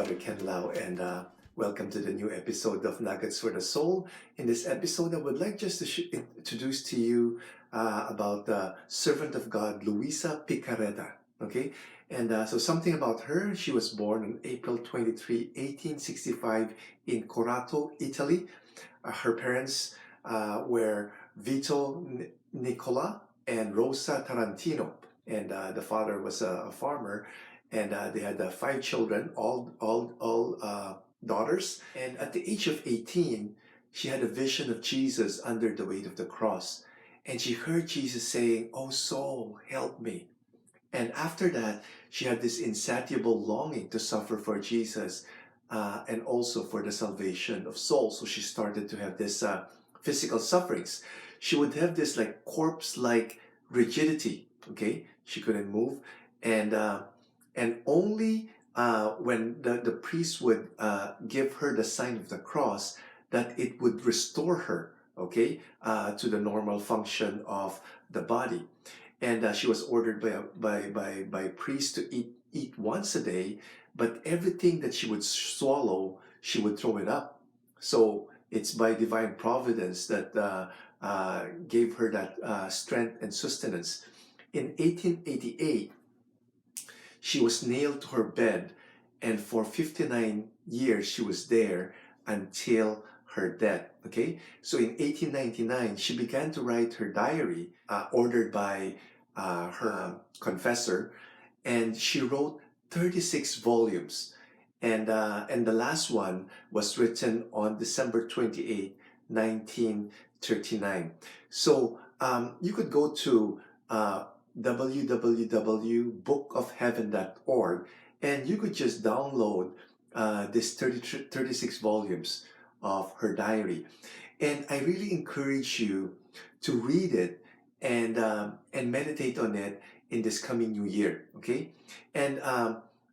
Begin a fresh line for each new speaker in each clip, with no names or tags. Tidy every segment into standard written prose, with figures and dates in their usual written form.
Father Ken Lau, and welcome to the new episode of Nuggets for the Soul. In this episode, I would like just to introduce to you about the servant of God, Luisa Piccarreta. Okay, and so something about her. She was born on April 23, 1865, in Corato, Italy. Her parents were Vito Nicola and Rosa Tarantino, and the father was a farmer, and they had 5 children, all daughters. And at the age of 18, she had a vision of Jesus under the weight of the cross, and she heard Jesus saying, "Oh soul, help me." And after that, she had this insatiable longing to suffer for Jesus and also for the salvation of souls. So she started to have this physical sufferings. She would have this like corpse-like rigidity. Okay, she couldn't move, and only when the priest would give her the sign of the cross, that it would restore her. Okay, to the normal function of the body. And she was ordered by priests to eat once a day, but everything that she would swallow, she would throw it up. So it's by divine providence that gave her that strength and sustenance. In 1888, she was nailed to her bed, and for 59 years she was there until her death. Okay, so in 1899 she began to write her diary, ordered by her confessor, and she wrote 36 volumes, and the last one was written on December 28, 1939. So you could go to www.bookofheaven.org, and you could just download this 36 volumes of her diary. And I really encourage you to read it and meditate on it in this coming new year. Okay, and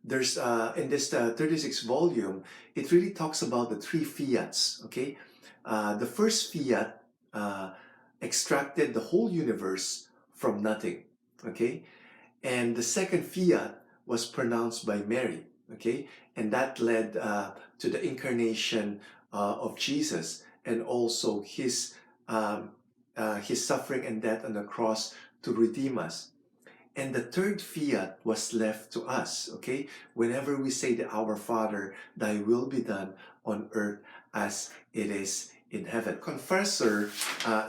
there's in this 36 volume, it really talks about the 3 fiats. Okay, the first fiat extracted the whole universe from nothing. Okay, and the second fiat was pronounced by Mary. Okay, and that led to the incarnation of Jesus, and also his suffering and death on the cross to redeem us. And the third fiat was left to us. Okay, whenever we say the Our Father, Thy will be done on earth as it is in heaven. Confessor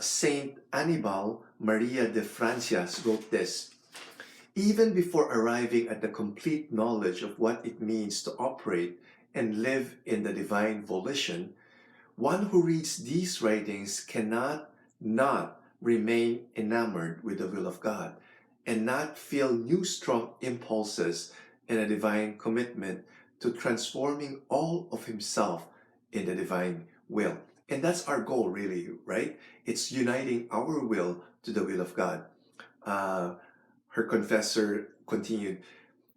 Saint Annibal Maria de Francias wrote this: "Even before arriving at the complete knowledge of what it means to operate and live in the divine volition, one who reads these writings cannot not remain enamored with the will of God and not feel new strong impulses and a divine commitment to transforming all of himself in the divine will." And that's our goal, really, right? It's uniting our will to the will of God. Her confessor continued,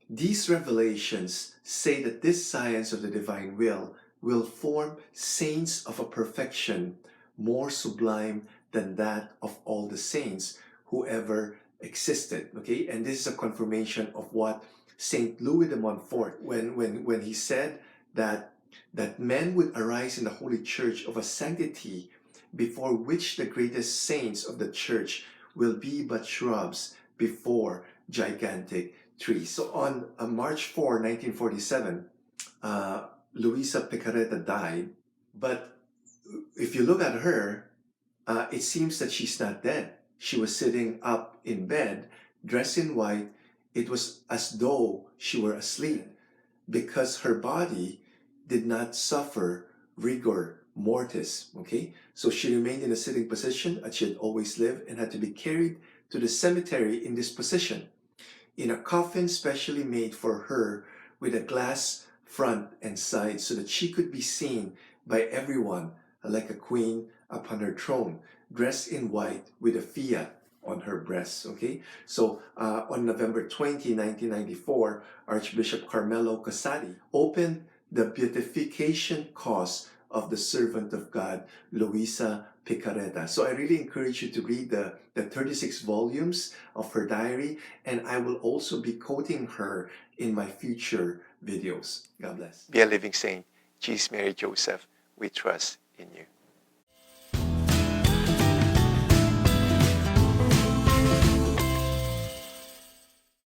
"These revelations say that this science of the divine will form saints of a perfection more sublime than that of all the saints who ever existed." Okay, and this is a confirmation of what Saint Louis de Montfort, when he said that men would arise in the Holy Church of a sanctity before which the greatest saints of the Church will be but shrubs before gigantic trees. So on March 4, 1947, Luisa Piccarreta died, but if you look at her, it seems that she's not dead. She was sitting up in bed, dressed in white. It was as though she were asleep, because her body did not suffer rigor mortis. Okay, so she remained in a sitting position as she had always lived, and had to be carried to the cemetery in this position, in a coffin specially made for her, with a glass front and side, so that she could be seen by everyone like a queen upon her throne, dressed in white with a fiat on her breast. Okay, so on November 20, 1994, Archbishop Carmelo Casati opened the beatification cause of the servant of God, Luisa Piccarreta. So I really encourage you to read the 36 volumes of her diary, and I will also be quoting her in my future videos. God bless. Be a living saint. Jesus, Mary, Joseph, we trust in you.